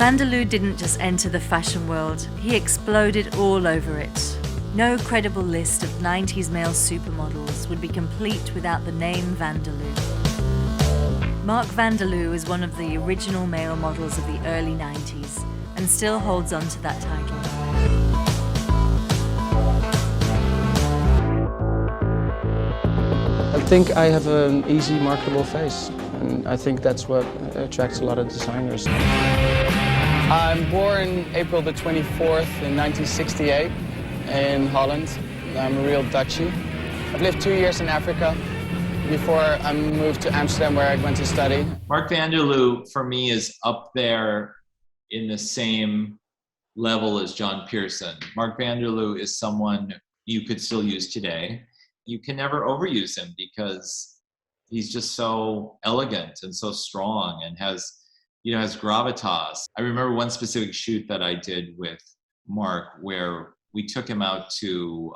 Vanderloo didn't just enter the fashion world, he exploded all over it. No credible list of 90s male supermodels would be complete without the name Vanderloo. Mark Vanderloo is one of the original male models of the early 90s and still holds on to that title. I think I have an easy, marketable face, and I think that's what attracts a lot of designers. I'm born April the 24th in 1968 in Holland. I'm a real Dutchie. I've lived 2 years in Africa before I moved to Amsterdam, where I went to study. Mark Vanderloo, for me, is up there in the same level as John Pearson. Mark Vanderloo is someone you could still use today. You can never overuse him because he's just so elegant and so strong and has gravitas. I remember one specific shoot that I did with Mark where we took him out to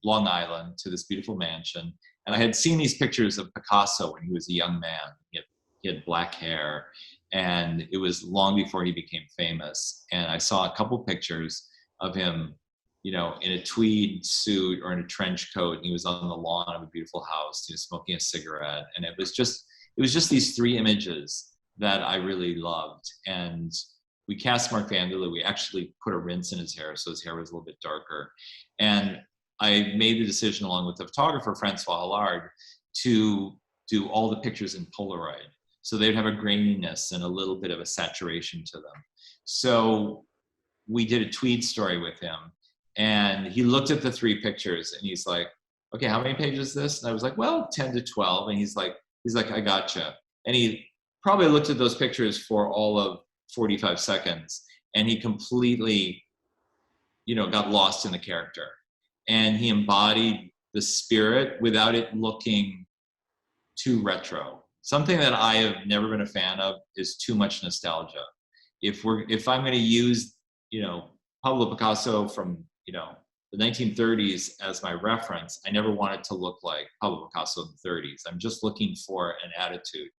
Long Island to this beautiful mansion. And I had seen these pictures of Picasso when he was a young man. He had black hair, and it was long before he became famous. And I saw a couple pictures of him, in a tweed suit or in a trench coat, and he was on the lawn of a beautiful house. He was smoking a cigarette, and it was just these three images that I really loved. And we cast Mark Vanderloo. We actually put a rinse in his hair, so his hair was a little bit darker. And I made the decision, along with the photographer Francois Hallard, to do all the pictures in Polaroid, so they'd have a graininess and a little bit of a saturation to them. So we did a tweed story with him. And he looked at the three pictures and he's like, okay, how many pages is this? And I was like, well, 10 to 12. And he's like, I gotcha. And he probably looked at those pictures for all of 45 seconds. And he completely, got lost in the character. And he embodied the spirit without it looking too retro. Something that I have never been a fan of is too much nostalgia. If I'm going to use, Pablo Picasso from the 1930s as my reference, I never want it to look like Pablo Picasso in the 30s. I'm just looking for an attitude.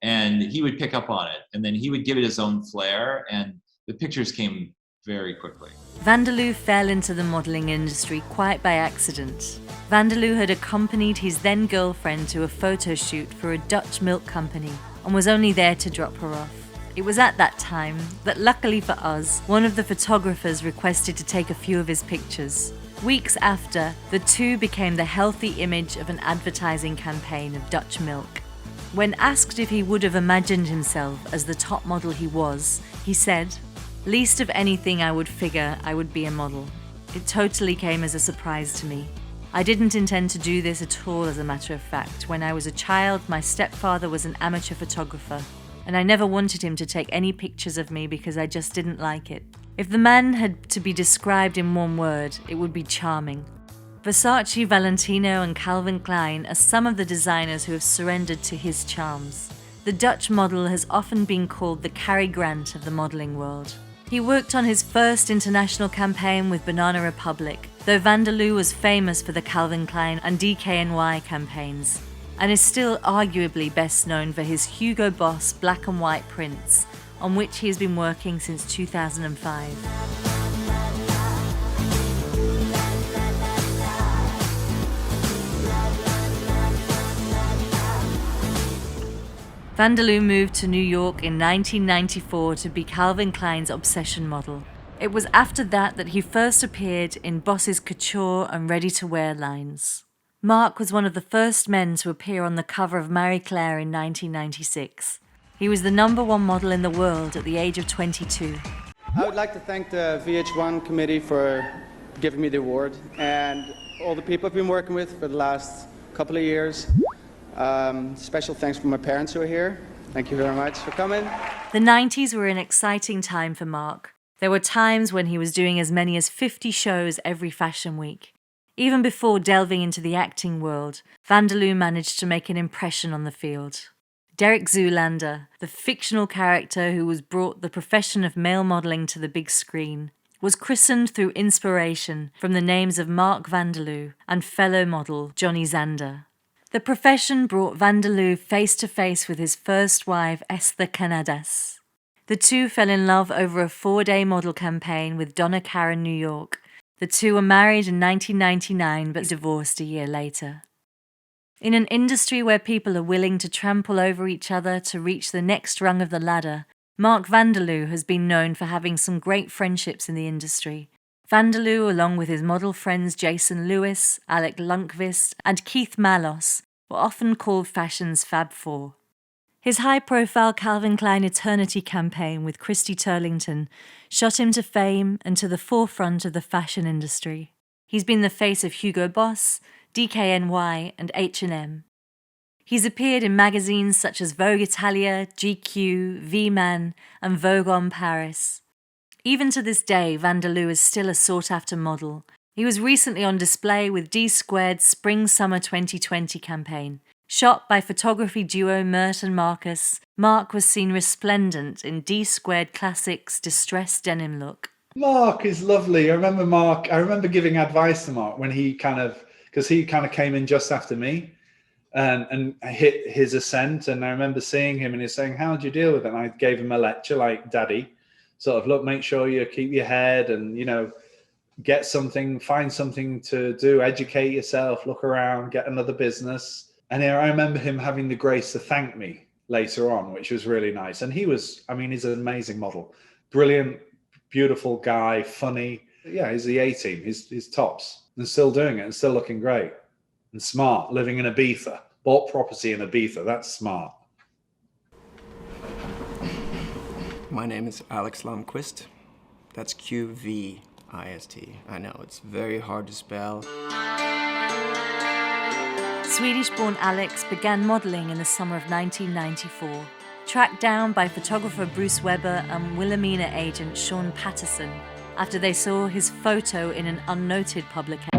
And he would pick up on it, and then he would give it his own flair, and the pictures came very quickly. Vanderloo fell into the modeling industry quite by accident. Vanderloo had accompanied his then girlfriend to a photo shoot for a Dutch milk company and was only there to drop her off. It was at that time that, luckily for us, one of the photographers requested to take a few of his pictures. Weeks after, the two became the healthy image of an advertising campaign of Dutch milk. When asked if he would have imagined himself as the top model he was, he said, "Least of anything I would figure I would be a model. It totally came as a surprise to me. I didn't intend to do this at all, as a matter of fact. When I was a child, my stepfather was an amateur photographer, and I never wanted him to take any pictures of me because I just didn't like it. If the man had to be described in one word, it would be charming." Versace, Valentino, and Calvin Klein are some of the designers who have surrendered to his charms. The Dutch model has often been called the Cary Grant of the modeling world. He worked on his first international campaign with Banana Republic, though Vanderloo was famous for the Calvin Klein and DKNY campaigns, and is still arguably best known for his Hugo Boss black and white prints, on which he has been working since 2005. Vanderloo moved to New York in 1994 to be Calvin Klein's obsession model. It was after that he first appeared in Boss's couture and ready-to-wear lines. Mark was one of the first men to appear on the cover of Marie Claire in 1996. He was the #1 model in the world at the age of 22. I would like to thank the VH1 committee for giving me the award, and all the people I've been working with for the last couple of years. Special thanks for my parents who are here. Thank you very much for coming. The 90s were an exciting time for Mark. There were times when he was doing as many as 50 shows every fashion week. Even before delving into the acting world, Vanderloo managed to make an impression on the field. Derek Zoolander, the fictional character who was brought the profession of male modelling to the big screen, was christened through inspiration from the names of Mark Vanderloo and fellow model Johnny Zander. The profession brought Vanderloo face to face with his first wife, Esther Canadas. The two fell in love over a 4-day model campaign with Donna Karan, New York. The two were married in 1999 but divorced a year later. In an industry where people are willing to trample over each other to reach the next rung of the ladder, Mark Vanderloo has been known for having some great friendships in the industry. Vanderloo, along with his model friends Jason Lewis, Alec Lundqvist, and Keith Malos, were often called fashion's Fab Four. His high-profile Calvin Klein Eternity campaign with Christy Turlington shot him to fame and to the forefront of the fashion industry. He's been the face of Hugo Boss, DKNY, and H&M. He's appeared in magazines such as Vogue Italia, GQ, V-Man, and Vogue en Paris. Even to this day, Vanderloo is still a sought-after model. He was recently on display with D-Squared's Spring-Summer 2020 campaign. Shot by photography duo Mert and Marcus, Mark was seen resplendent in D-Squared Classics' distressed denim look. Mark is lovely. I remember giving advice to Mark when because he came in just after me and hit his ascent. And I remember seeing him and he's saying, how do you deal with it? And I gave him a lecture like daddy, sort of, look, make sure you keep your head and, get something, find something to do, educate yourself, look around, get another business. And I remember him having the grace to thank me later on, which was really nice. And he's an amazing model. Brilliant, beautiful guy, funny. Yeah, he's the A-team. He's tops and still doing it and still looking great and smart, living in Ibiza. Bought property in Ibiza. That's smart. My name is Alex Lundqvist. That's Qvist. I know, it's very hard to spell. Swedish-born Alex began modelling in the summer of 1994, tracked down by photographer Bruce Weber and Wilhelmina agent Sean Patterson after they saw his photo in an unnoted publication.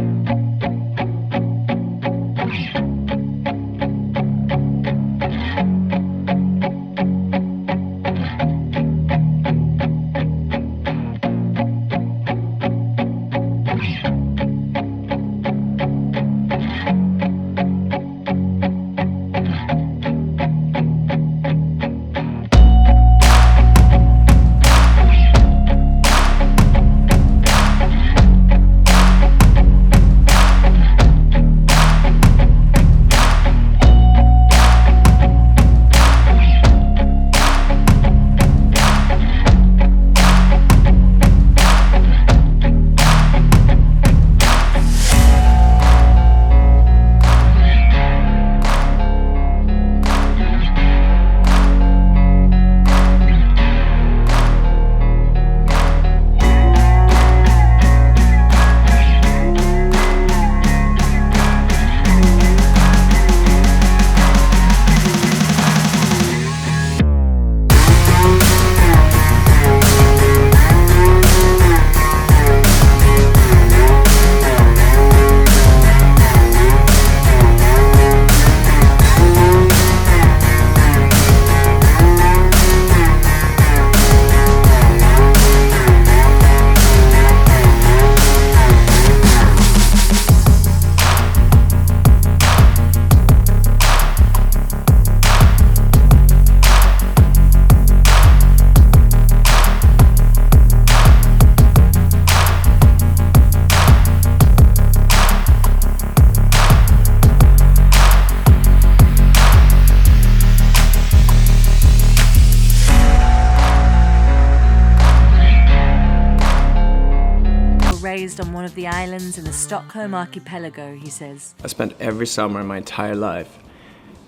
raised on one of the islands in the Stockholm archipelago, he says. I spent every summer in my entire life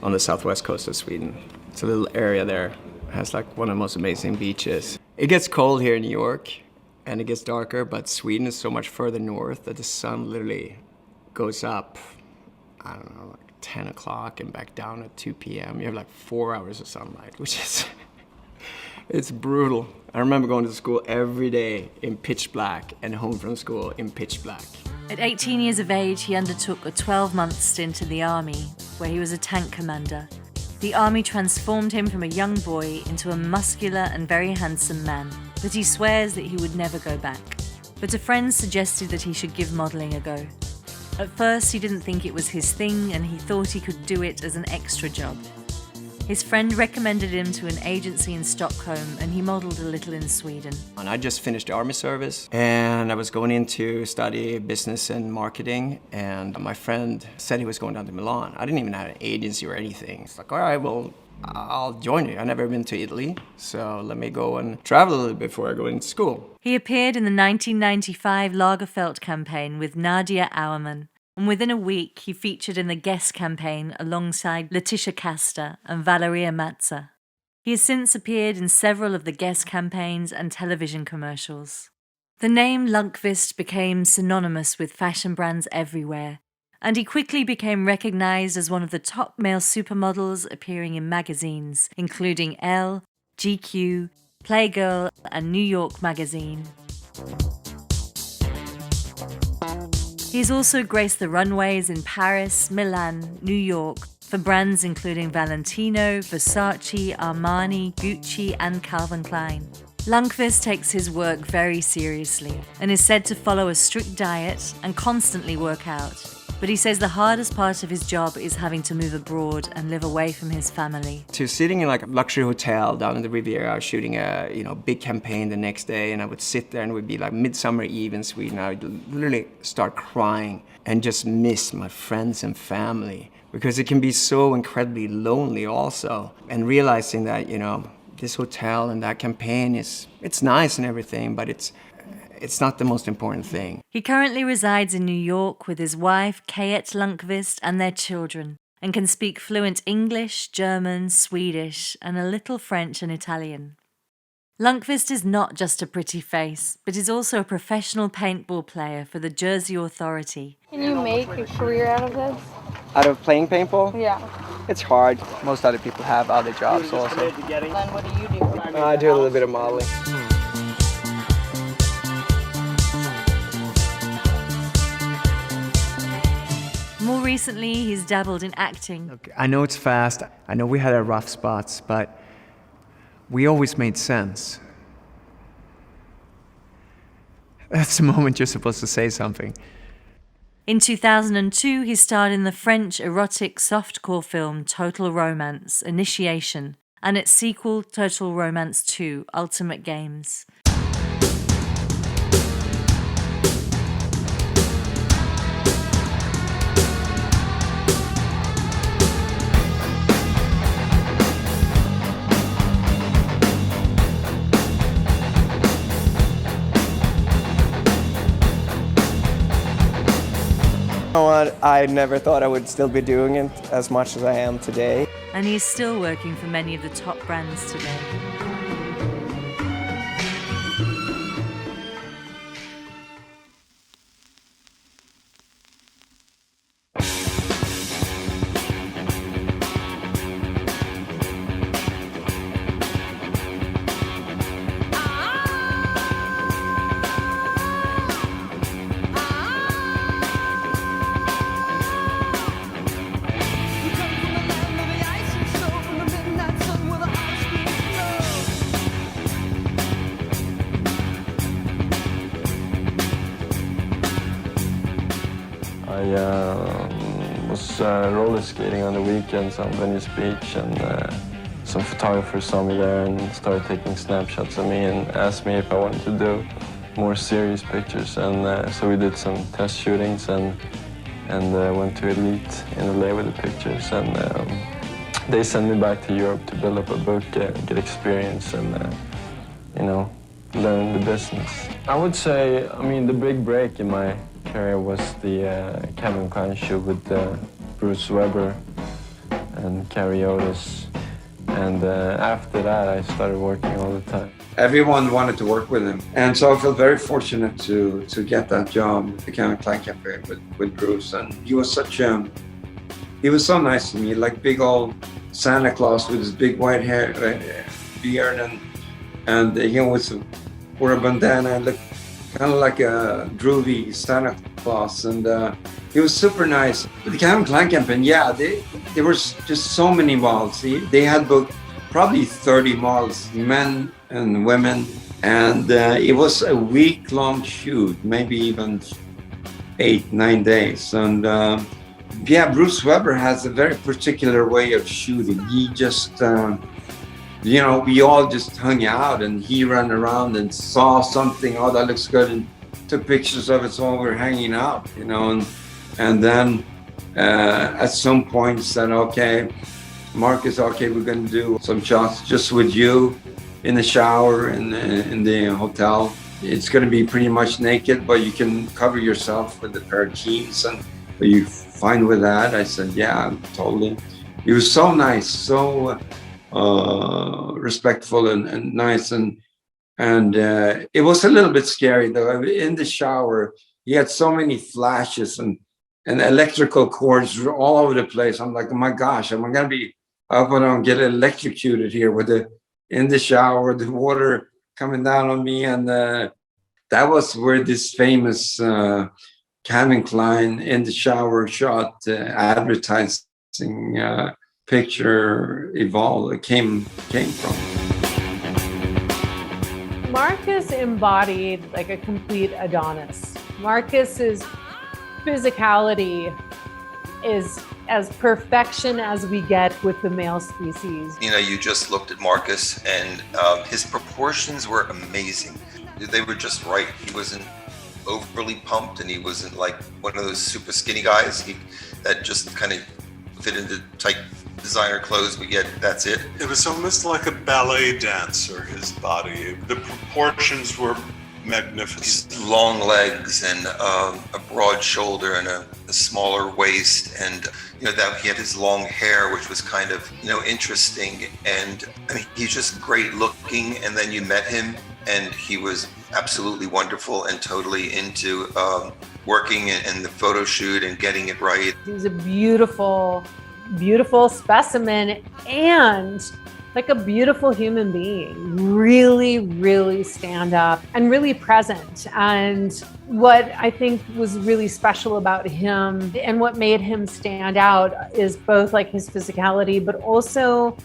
on the southwest coast of Sweden. It's a little area there. It has like one of the most amazing beaches. It gets cold here in New York and it gets darker, but Sweden is so much further north that the sun literally goes up, I don't know, like 10 o'clock and back down at 2 p.m. You have like 4 hours of sunlight, which is, it's brutal. I remember going to school every day in pitch black and home from school in pitch black. At 18 years of age, he undertook a 12-month stint in the army, where he was a tank commander. The army transformed him from a young boy into a muscular and very handsome man, but he swears that he would never go back. But a friend suggested that he should give modelling a go. At first, he didn't think it was his thing, and he thought he could do it as an extra job. His friend recommended him to an agency in Stockholm, and he modeled a little in Sweden. And I just finished the army service, and I was going in to study business and marketing, and my friend said he was going down to Milan. I didn't even have an agency or anything. It's like, all right, well, I'll join you. I've never been to Italy, so let me go and travel a little bit before I go into school. He appeared in the 1995 Lagerfeld campaign with Nadia Auermann, and within a week he featured in the Guess campaign alongside Letitia Casta and Valeria Mazza. He has since appeared in several of the Guess campaigns and television commercials. The name Lundqvist became synonymous with fashion brands everywhere, and he quickly became recognized as one of the top male supermodels appearing in magazines, including Elle, GQ, Playgirl, and New York Magazine. He's also graced the runways in Paris, Milan, New York for brands including Valentino, Versace, Armani, Gucci, and Calvin Klein. Lundqvist takes his work very seriously and is said to follow a strict diet and constantly work out. But he says the hardest part of his job is having to move abroad and live away from his family. To sitting in like a luxury hotel down in the Riviera, shooting a big campaign the next day, and I would sit there and it would be like Midsummer Eve in Sweden. I would literally start crying and just miss my friends and family because it can be so incredibly lonely also. And realizing that this hotel and that campaign it's nice and everything, but it's not the most important thing. He currently resides in New York with his wife, Kate Lundqvist, and their children, and can speak fluent English, German, Swedish, and a little French and Italian. Lundqvist is not just a pretty face, but is also a professional paintball player for the Jersey Authority. Can you make a career out of this? Out of playing paintball? Yeah. It's hard. Most other people have other jobs also. Then what do you do? I do a little bit of modeling. More recently, he's dabbled in acting. Look, I know it's fast. I know we had our rough spots, but we always made sense. That's the moment you're supposed to say something. In 2002, he starred in the French erotic softcore film Total Romance: Initiation and its sequel Total Romance 2: Ultimate Games. You know what? I never thought I would still be doing it as much as I am today. And he is still working for many of the top brands today. I was roller skating on the weekends on Venice Beach, and some photographers saw me there and started taking snapshots of me and asked me if I wanted to do more serious pictures. And so we did some test shootings and went to Elite in LA with the pictures. And they sent me back to Europe to build up a book, get experience, and learn the business. I would say, the big break in my career was the Calvin Klein shoot with Bruce Weber and Carrie Otis. And after that, I started working all the time. Everyone wanted to work with him. And so I felt very fortunate to get that job, the Calvin Klein campaign with Bruce. And he was he was so nice to me, like big old Santa Claus with his big white hair, beard, and he always wore a bandana and looked kind of like a droovy Santa Claus. And he was super nice. The Calvin Klein campaign, there was just so many models. They had booked probably 30 models, men and women. And it was a week-long shoot, maybe even 8-9 days. And Yeah, Bruce Weber has a very particular way of shooting. He just, we all just hung out and he ran around and saw something, oh, that looks good, and took pictures of it while we were hanging out, and then at some point said, okay, Marcus, okay, we're going to do some shots just with you in the shower in the hotel. It's going to be pretty much naked, but you can cover yourself with a pair of jeans. And are you fine with that? I said, yeah, totally. He was so nice, so respectful and nice. And it was a little bit scary, though. In the shower, he had so many flashes and electrical cords were all over the place. I'm like, oh my gosh, am I going to be, I hope I don't get electrocuted here with in the shower, the water coming down on me. And that was where this famous Calvin Klein in the shower shot advertising picture came from. Marcus embodied like a complete Adonis. Marcus's physicality is as perfection as we get with the male species. You just looked at Marcus and his proportions were amazing. They were just right. He wasn't overly pumped and he wasn't like one of those super skinny guys that just kind of fit into tight designer clothes we get, that's it. It was almost like a ballet dancer, his body. The proportions were magnificent. These long legs and a broad shoulder and a smaller waist, and that he had his long hair, which was kind of interesting. And I mean, he's just great looking. And then you met him, and he was absolutely wonderful and totally into working and the photo shoot and getting it right. He's a beautiful specimen and like a beautiful human being, really, really stand up and really present. And what I think was really special about him and what made him stand out is both like his physicality, but also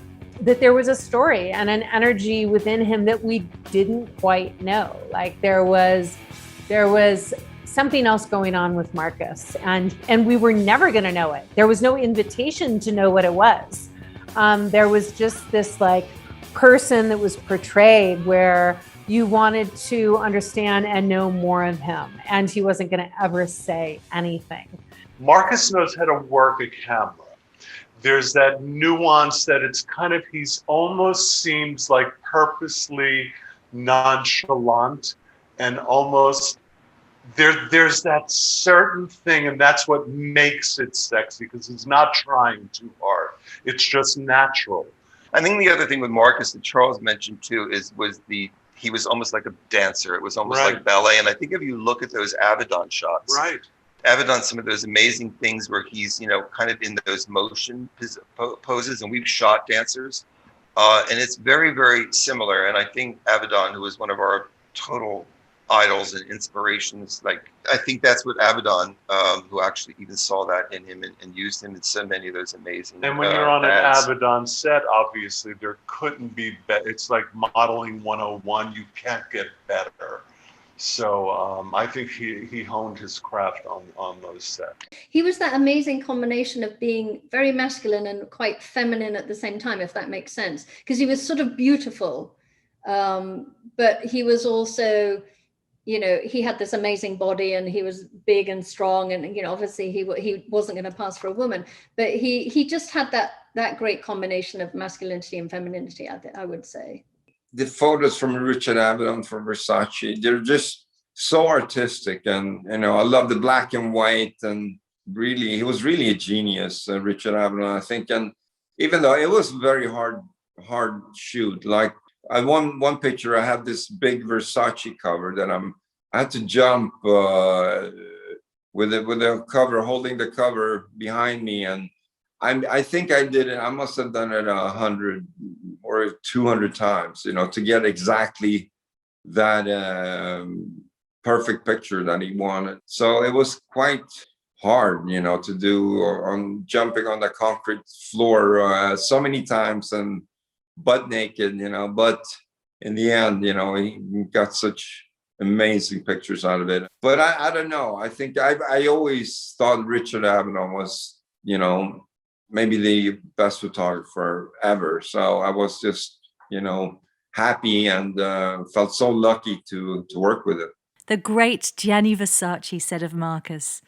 that there was a story and an energy within him that we didn't quite know. Like there was something else going on with Marcus, and we were never going to know it. There was no invitation to know what it was. There was just this like person that was portrayed where you wanted to understand and know more of him, and he wasn't going to ever say anything. Marcus knows how to work a camera. There's that nuance that it's kind of, he's almost seems like purposely nonchalant and almost there's that certain thing, and that's what makes it sexy, because he's not trying too hard. It's just natural. I think the other thing with Marcus that Charles mentioned too he was almost like a dancer. It was almost like ballet. And I think if you look at those Avedon shots, Avedon, some of those amazing things where he's kind of in those motion poses, and we've shot dancers, and it's very, very similar. And I think Avedon, who was one of our total idols and inspirations, like I think that's what Avedon, who actually even saw that in him and used him in so many of those amazing. And when you're on an Avedon set, obviously there couldn't be better. It's like modeling 101. You can't get better. So I think he honed his craft on those sets. He was that amazing combination of being very masculine and quite feminine at the same time, if that makes sense, because he was sort of beautiful, but he was also, he had this amazing body and he was big and strong, and obviously he wasn't going to pass for a woman, but he just had that great combination of masculinity and femininity, I would say. The photos from Richard Avedon for Versace, they're just so artistic, and I love the black and white, and really he was really a genius, Richard Avedon, I think. And even though it was very hard shoot, like one picture, I have this big Versace cover that I had to jump with the cover, holding the cover behind me, and I think I did it. I must have done it 100 or 200 times, to get exactly that perfect picture that he wanted. So it was quite hard, to do on jumping on the concrete floor so many times and butt naked, but in the end, he got such amazing pictures out of it. But I don't know. I think I always thought Richard Avedon was you know, maybe the best photographer ever. So I was just, you know, happy and felt so lucky to work with him. The great Gianni Versace said of Marcus,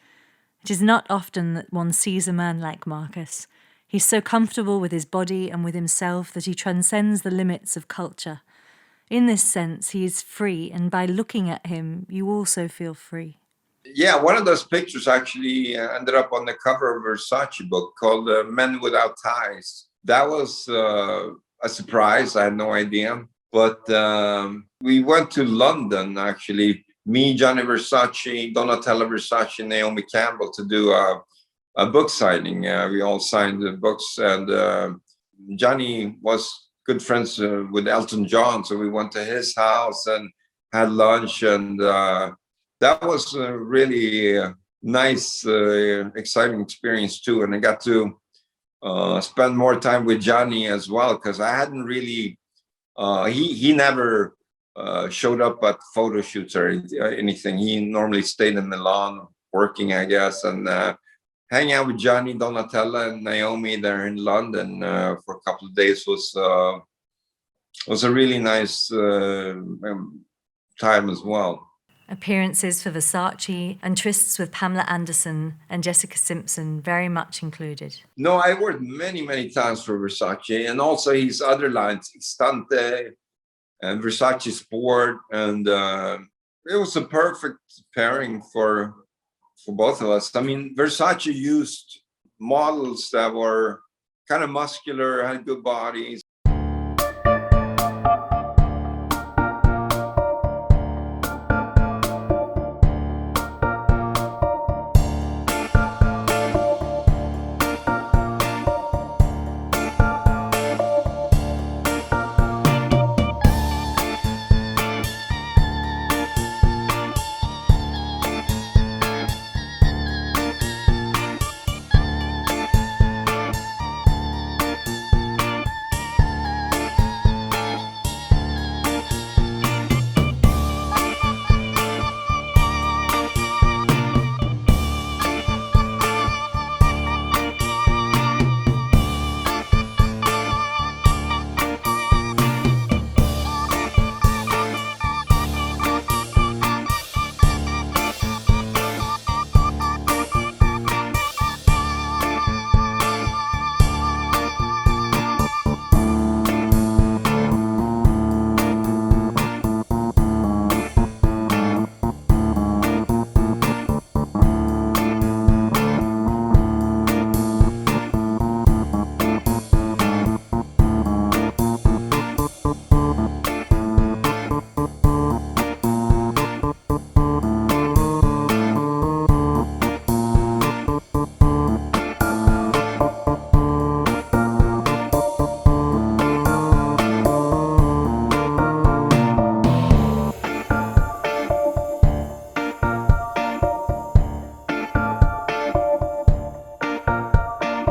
"It is not often that one sees a man like Marcus. He's so comfortable with his body and with himself that he transcends the limits of culture. In this sense, he is free, and by looking at him, you also feel free." Yeah, one of those pictures actually ended up on the cover of a Versace book called Men Without Ties. That was a surprise. I had no idea. But we went to London, actually, me, Gianni Versace, Donatella Versace, Naomi Campbell, to do a book signing. We all signed the books, and Gianni was good friends with Elton John. So we went to his house and had lunch, and that was a really nice, exciting experience too. And I got to spend more time with Gianni as well, because I hadn't really, he never showed up at photo shoots or anything. He normally stayed in Milan working, I guess, and hanging out with Gianni, Donatella, and Naomi there in London for a couple of days was a really nice time as well. Appearances for Versace and trysts with Pamela Anderson and Jessica Simpson very much included. No, I worked many times for Versace, and also his other lines, Istante and Versace Sport, and it was a perfect pairing for both of us. I mean, Versace used models that were kind of muscular, had good bodies.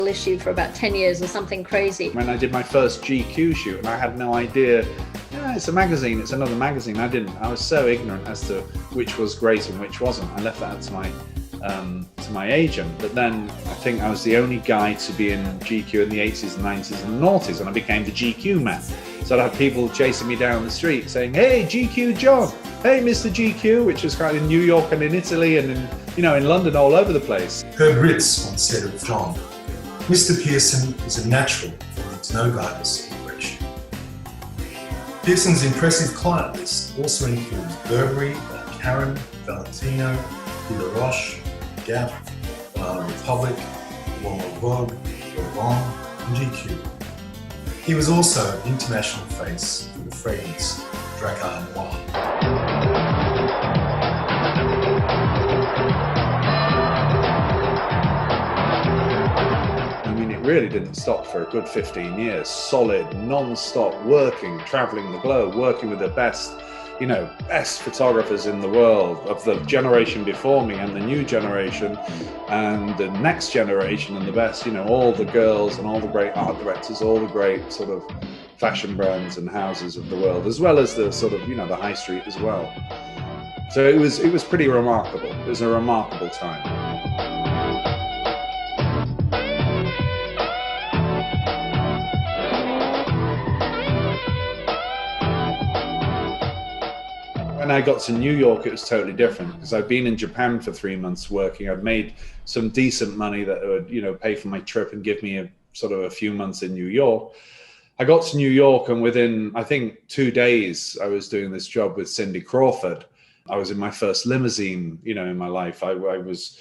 Issue for about 10 years or something crazy. When I did my first GQ shoot, and I had no idea, yeah, it's a magazine, it's another magazine. I was so ignorant as to which was great and which wasn't. I left that to my agent. But then I think I was the only guy to be in GQ in the 80s and 90s and noughties, and I became the GQ man. So I'd have people chasing me down the street saying, "Hey, GQ John, hey, Mr. GQ," which was kind of in New York and in Italy and in London, all over the place. Herb Ritz once said of John, "Mr. Pearson is a natural and needs no guidance or direction." Pearson's impressive client list also includes Burberry, Karen, Valentino, Hugo Roche, Gap, Republic, Warmer Vogue, Bourbon, and GQ. He was also an international face for the fragrance Drakkar Noir. Really didn't stop for a good 15 years. Solid, non-stop working, traveling the globe, working with the best photographers in the world, of the generation before me and the new generation and the next generation, and the best, all the girls and all the great art directors, all the great sort of fashion brands and houses of the world, as well as the sort of, the high street as well. So it was pretty remarkable. It was a remarkable time. when I got to New York, it was totally different because I'd been in Japan for 3 months working. I'd made some decent money that would, you know, pay for my trip and give me a sort of a few months in New York. I got to New York, and within, I think, 2 days, I was doing this job with Cindy Crawford. I was in my first limousine, you know, in my life. I was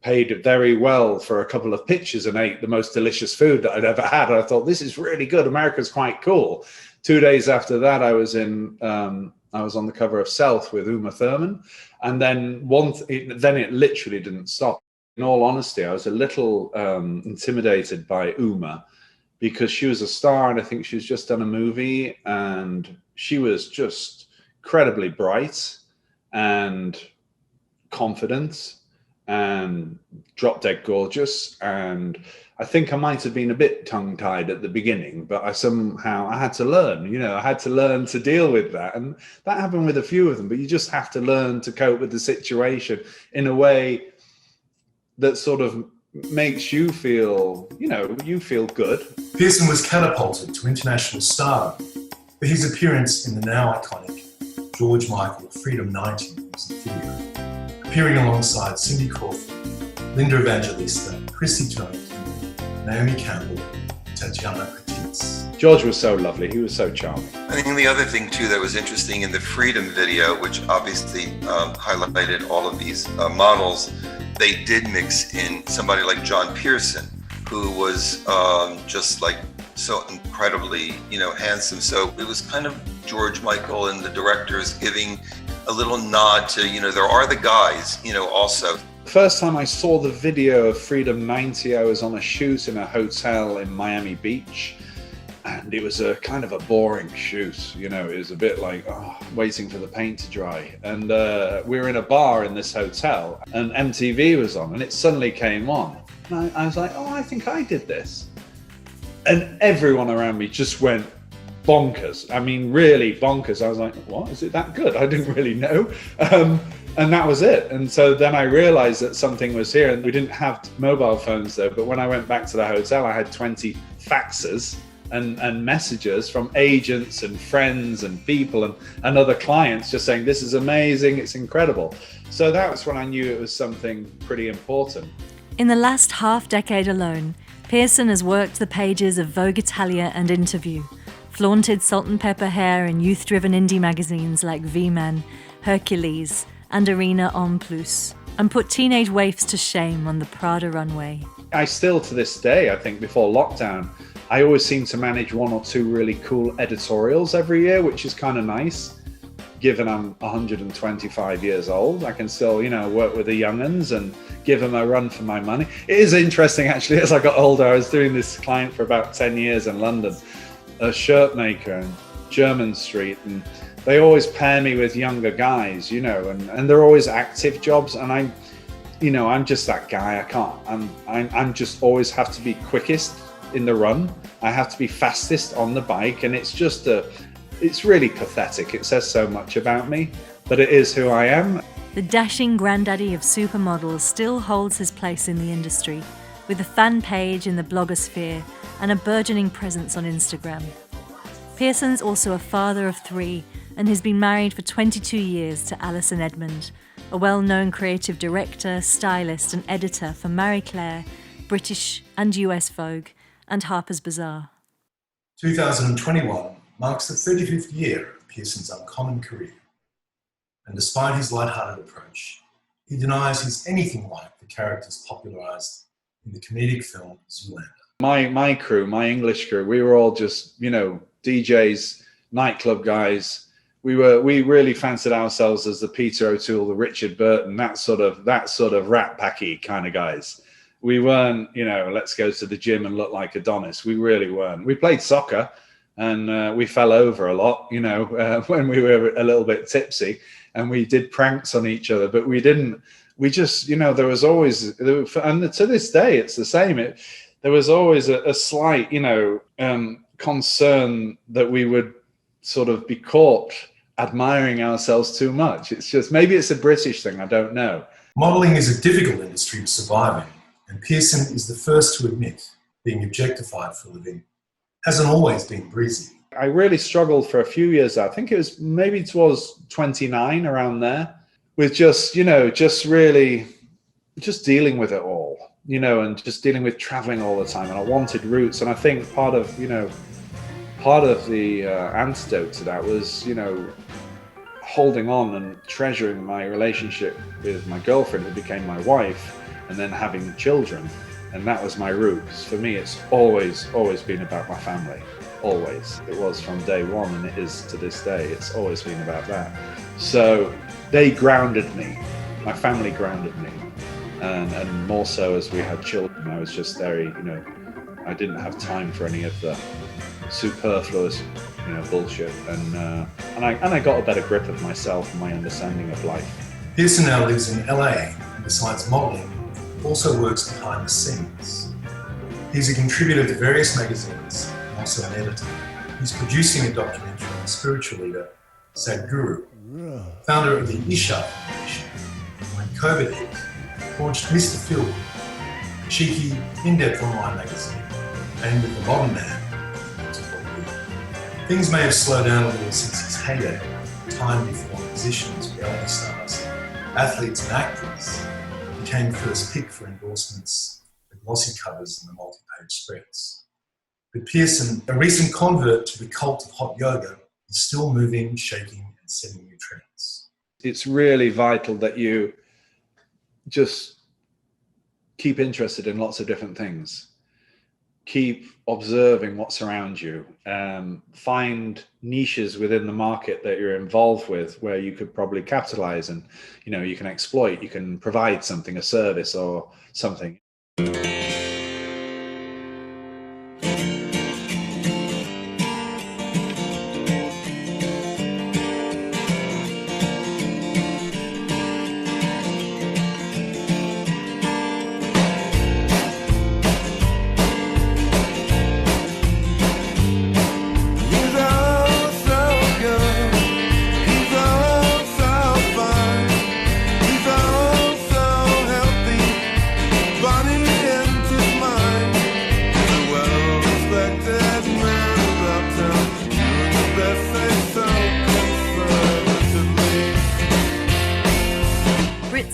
paid very well for a couple of pictures and ate the most delicious food that I'd ever had. I thought, this is really good. America's quite cool. 2 days after that, I was on the cover of Self with Uma Thurman. And then then it literally didn't stop. In all honesty, I was a little intimidated by Uma because she was a star, and I think she's just done a movie, and she was just incredibly bright and confident and drop dead gorgeous. And I think I might have been a bit tongue-tied at the beginning, but I had to learn, you know, I had to learn to deal with that. And that happened with a few of them, but you just have to learn to cope with the situation in a way that sort of makes you feel, you know, you feel good. Pearson was catapulted to international stardom for his appearance in the now iconic George Michael Freedom 90 music video, appearing alongside Cindy Crawford, Linda Evangelista, Chrissy Tony, Naomi Campbell, Tatiana Petits. George was so lovely. He was so charming. I think the other thing too that was interesting in the Freedom video, which obviously highlighted all of these models, they did mix in somebody like John Pearson, who was just like so incredibly, you know, handsome. So it was kind of George Michael and the directors giving a little nod to, you know, there are the guys, you know, also. First time I saw the video of Freedom 90, I was on a shoot in a hotel in Miami Beach, and it was a kind of a boring shoot. You know, it was a bit like waiting for the paint to dry. And we were in a bar in this hotel, and MTV was on, and it suddenly came on. And I was like, oh, I think I did this. And everyone around me just went bonkers. I mean, really bonkers. I was like, what? Is it that good? I didn't really know. And that was it. And so then I realized that something was here, and we didn't have mobile phones though. But when I went back to the hotel, I had 20 faxes and messages from agents and friends and people and other clients just saying, this is amazing, it's incredible. So that's when I knew it was something pretty important. In the last half-decade alone, Pearson has worked the pages of Vogue Italia and Interview, flaunted salt and pepper hair in youth-driven indie magazines like V-Man, Hercules, and Arena En Plus, and put teenage waifs to shame on the Prada runway. I still, to this day, I think before lockdown, I always seem to manage 1 or 2 really cool editorials every year, which is kind of nice. Given I'm 125 years old, I can still, you know, work with the young'uns and give them a run for my money. It is interesting, actually, as I got older, I was doing this client for about 10 years in London, a shirt maker in Jermyn Street, and they always pair me with younger guys, you know, and they're always active jobs, and I'm just that guy. I'm just always have to be quickest in the run. I have to be fastest on the bike, and it's really pathetic. It says so much about me, but it is who I am. The dashing granddaddy of supermodels still holds his place in the industry, with a fan page in the blogosphere and a burgeoning presence on Instagram. Pearson's also a father of 3, and has been married for 22 years to Alison Edmond, a well-known creative director, stylist and editor for Marie Claire, British and US Vogue, and Harper's Bazaar. 2021 marks the 35th year of Pearson's uncommon career. And despite his light-hearted approach, he denies he's anything like the characters popularised in the comedic film Zoolander. My crew, my English crew, we were all just, you know, DJs, nightclub guys. We really fancied ourselves as the Peter O'Toole, the Richard Burton, that sort of Rat Packy kind of guys. We weren't, you know, let's go to the gym and look like Adonis. We really weren't. We played soccer, and we fell over a lot, you know, when we were a little bit tipsy, and we did pranks on each other, but we just, you know, there was always, and to this day, it's the same. There was always a slight, you know, concern that we would sort of be caught admiring ourselves too much. It's just, maybe it's a British thing, I don't know. Modelling is a difficult industry to survive in, and Pearson is the first to admit being objectified for a living hasn't always been breezy. I really struggled for a few years. I think it was maybe towards 29, around there, with just, just really just dealing with it all, and just dealing with traveling all the time. And I wanted roots. And I think part of the antidote to that was, holding on and treasuring my relationship with my girlfriend, who became my wife, and then having children. And that was my roots. For me, it's always been about my family. Always. It was from day one, and it is to this day. It's always been about that. So they grounded me. My family grounded me. And more so as we had children, I was just very, I didn't have time for any of the superfluous, bullshit. And I got a better grip of myself and my understanding of life. Pearson now lives in LA, and besides modelling, also works behind the scenes. He's a contributor to various magazines, and also an editor. He's producing a documentary on spiritual leader Sadhguru, founder of the Isha Foundation. When COVID hit, launched Mr. Phil, a cheeky, in-depth online magazine aimed at the modern man. Things may have slowed down a little since his heyday, time before musicians, reality stars, athletes and actors became first pick for endorsements, the glossy covers and the multi-page spreads. But Pearson, a recent convert to the cult of hot yoga, is still moving, shaking and setting new trends. It's really vital that you just keep interested in lots of different things. Keep observing what's around you. Find niches within the market that you're involved with where you could probably capitalize and, you can exploit, you can provide something, a service or something.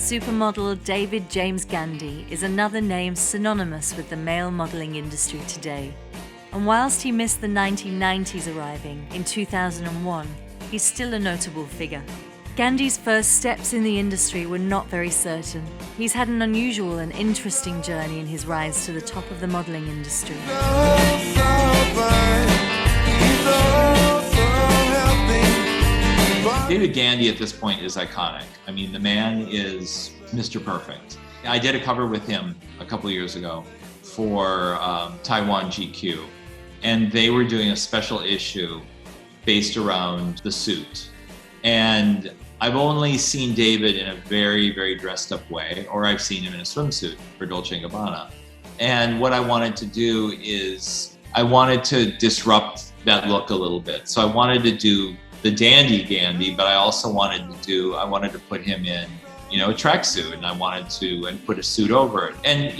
Supermodel David James Gandy is another name synonymous with the male modelling industry today. And whilst he missed the 1990s arriving in 2001, he's still a notable figure. Gandy's first steps in the industry were not very certain. He's had an unusual and interesting journey in his rise to the top of the modelling industry. David Gandy at this point is iconic. I mean, the man is Mr. Perfect. I did a cover with him a couple of years ago for Taiwan GQ, and they were doing a special issue based around the suit. And I've only seen David in a very, very dressed up way, or I've seen him in a swimsuit for Dolce & Gabbana. And what I wanted to do is I wanted to disrupt that look a little bit. So I wanted to do the dandy Gandy, but I also wanted to put him in, a tracksuit, and I wanted to put a suit over it. And,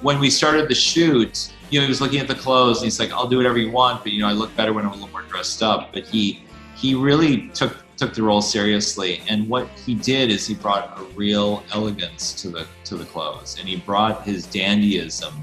when we started the shoot, he was looking at the clothes and he's like, I'll do whatever you want, but, I look better when I'm a little more dressed up. But he really took the role seriously. And what he did is he brought a real elegance to the clothes, and he brought his dandyism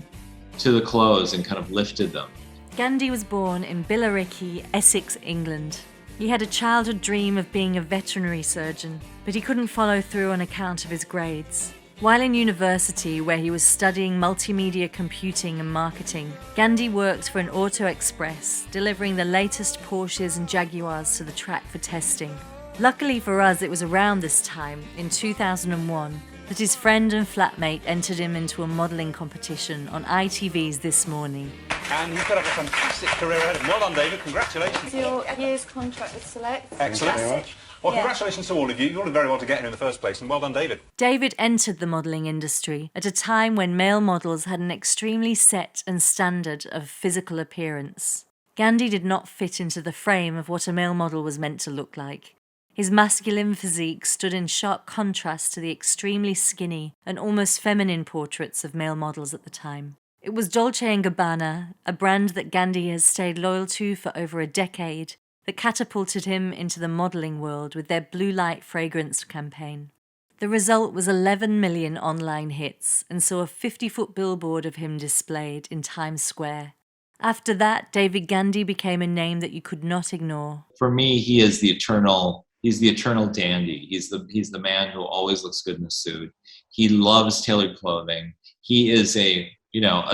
to the clothes and kind of lifted them. Gandy was born in Billericay, Essex, England. He had a childhood dream of being a veterinary surgeon, but he couldn't follow through on account of his grades. While in university, where he was studying multimedia computing and marketing, Gandy worked for an auto express, delivering the latest Porsches and Jaguars to the track for testing. Luckily for us, it was around this time, in 2001, that his friend and flatmate entered him into a modelling competition on ITV's This Morning. And he's got a fantastic career ahead of him. Well done, David. Congratulations. Your year's contract with Select. Excellent. Very much. Well, congratulations to all of you. You all did very well to get here in the first place, and well done, David. David entered the modelling industry at a time when male models had an extremely set and standard of physical appearance. Gandy did not fit into the frame of what a male model was meant to look like. His masculine physique stood in sharp contrast to the extremely skinny and almost feminine portraits of male models at the time. It was Dolce & Gabbana, a brand that Gandhi has stayed loyal to for over a decade, that catapulted him into the modelling world with their blue light fragrance campaign. The result was 11 million online hits and saw a 50-foot billboard of him displayed in Times Square. After that, David Gandhi became a name that you could not ignore. For me, he's the eternal dandy. He's the man who always looks good in a suit. He loves tailored clothing. He is a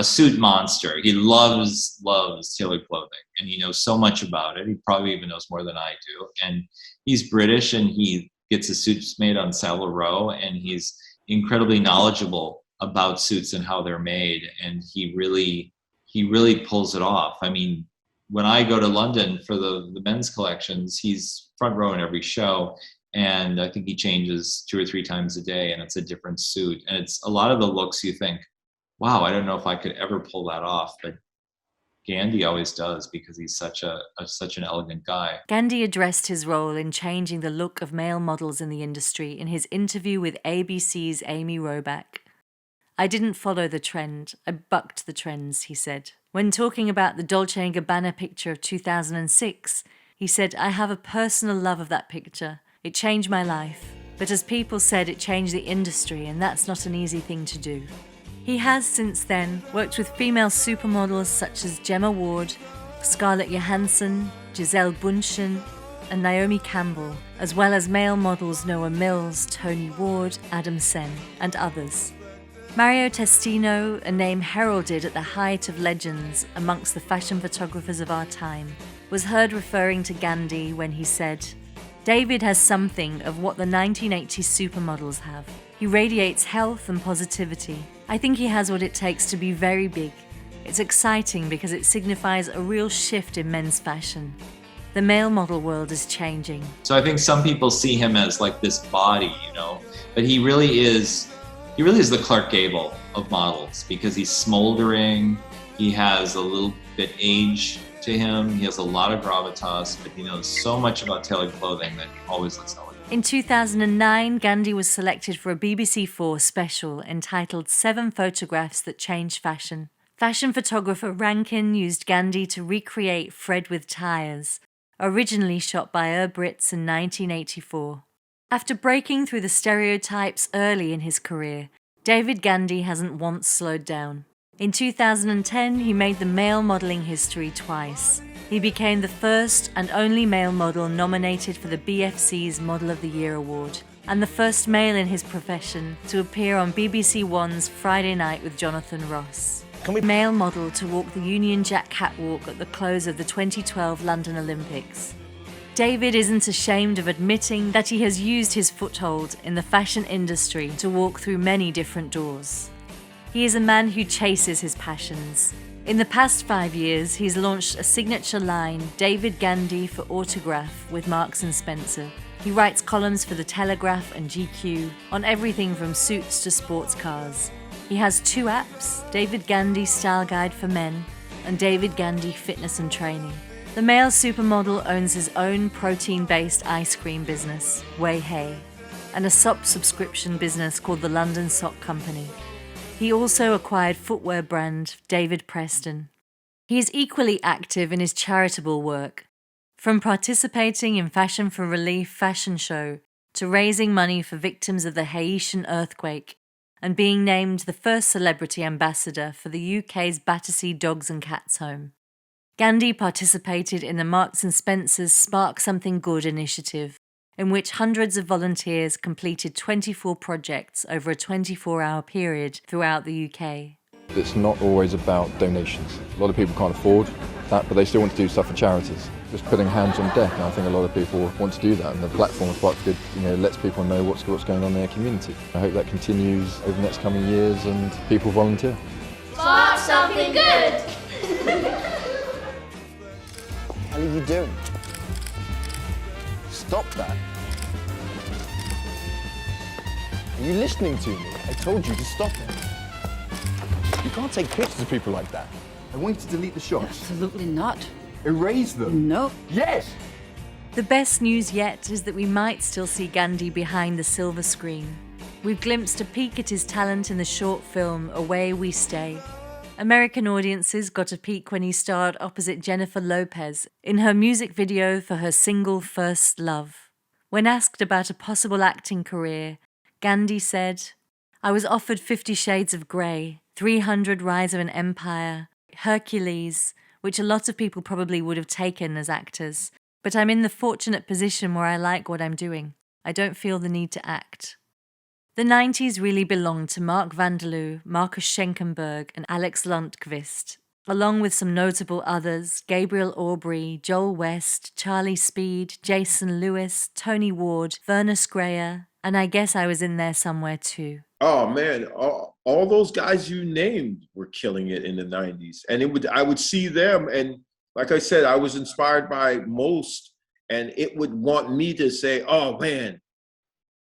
suit monster. He loves tailored clothing, and he knows so much about it. He probably even knows more than I do. And he's British, and he gets his suits made on Savile Row, and he's incredibly knowledgeable about suits and how they're made. And he really pulls it off. I mean, when I go to London for the men's collections, he's front row in every show. And I think he changes 2 or 3 times a day, and it's a different suit. And it's a lot of the looks you think, wow, I don't know if I could ever pull that off. But Gandhi always does, because he's such an elegant guy. Gandhi addressed his role in changing the look of male models in the industry in his interview with ABC's Amy Robach. "I didn't follow the trend, I bucked the trends," he said. When talking about the Dolce & Gabbana picture of 2006, he said, "I have a personal love of that picture. It changed my life. But as people said, it changed the industry, and that's not an easy thing to do." He has since then worked with female supermodels such as Gemma Ward, Scarlett Johansson, Giselle Bundchen, and Naomi Campbell, as well as male models Noah Mills, Tony Ward, Adam Sen, and others. Mario Testino, a name heralded at the height of legends amongst the fashion photographers of our time, was heard referring to Gandhi when he said, "David has something of what the 1980s supermodels have. He radiates health and positivity. I think he has what it takes to be very big. It's exciting because it signifies a real shift in men's fashion. The male model world is changing." So I think some people see him as like this body, but he really is the Clark Gable of models, because he's smoldering. He has a little bit age to him. He has a lot of gravitas, but he knows so much about tailored clothing that he always looks elegant. In 2009, Gandhi was selected for a BBC4 special entitled 7 Photographs That Changed Fashion. Fashion photographer Rankin used Gandhi to recreate Fred with Tyres, originally shot by Brits in 1984. After breaking through the stereotypes early in his career, David Gandhi hasn't once slowed down. In 2010, he made the male modelling history twice. He became the first and only male model nominated for the BFC's Model of the Year award, and the first male in his profession to appear on BBC One's Friday Night with Jonathan Ross. Male model to walk the Union Jack catwalk at the close of the 2012 London Olympics. David isn't ashamed of admitting that he has used his foothold in the fashion industry to walk through many different doors. He is a man who chases his passions. In the past 5 years, he's launched a signature line, David Gandhi for Autograph, with Marks & Spencer. He writes columns for The Telegraph and GQ on everything from suits to sports cars. He has 2 apps, David Gandhi Style Guide for Men and David Gandhi Fitness and Training. The male supermodel owns his own protein-based ice cream business, Way Hey, and a sock subscription business called the London Sock Company. He also acquired footwear brand David Preston. He is equally active in his charitable work, from participating in Fashion for Relief fashion show to raising money for victims of the Haitian earthquake and being named the first celebrity ambassador for the UK's Battersea Dogs and Cats Home. Gandhi participated in the Marks & Spencer's Spark Something Good initiative, in which hundreds of volunteers completed 24 projects over a 24-hour period throughout the UK. It's not always about donations. A lot of people can't afford that, but they still want to do stuff for charities. Just putting hands on deck, and I think a lot of people want to do that, and the platform is quite good, lets people know what's going on in their community. I hope that continues over the next coming years and people volunteer. Spark something good! What are you doing? Stop that. Are you listening to me? I told you to stop it. You can't take pictures of people like that. I want you to delete the shots. Absolutely not. Erase them. No. Yes! The best news yet is that we might still see Gandhi behind the silver screen. We've glimpsed a peek at his talent in the short film Away We Stay, American audiences got a peek when he starred opposite Jennifer Lopez in her music video for her single First Love. When asked about a possible acting career, Gandhi said, "I was offered 50 Shades of Grey, 300 Rise of an Empire, Hercules, which a lot of people probably would have taken as actors, but I'm in the fortunate position where I like what I'm doing. I don't feel the need to act." The 90s really belonged to Mark Vanderloo, Marcus Schenkenberg, and Alex Lundqvist, along with some notable others, Gabriel Aubrey, Joel West, Charlie Speed, Jason Lewis, Tony Ward, Verna Scrayer, and I guess I was in there somewhere too. Oh man, all those guys you named were killing it in the 90s. And I would see them, and like I said, I was inspired by most, and it would want me to say, oh man,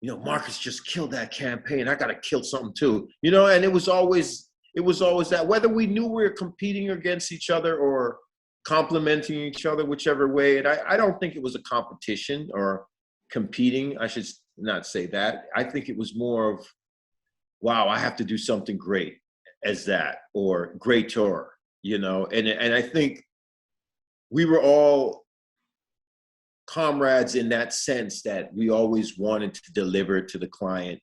Marcus just killed that campaign. I got to kill something too, and it was always that, whether we knew we were competing against each other or complimenting each other, whichever way. And I don't think it was a competition or competing. I should not say that. I think it was more of, wow, I have to do something great as that, or greater, and I think we were all comrades in that sense, that we always wanted to deliver to the client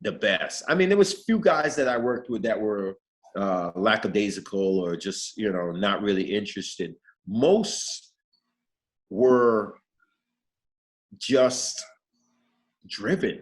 the best. I mean, there was a few guys that I worked with that were lackadaisical or just, not really interested. Most were just driven.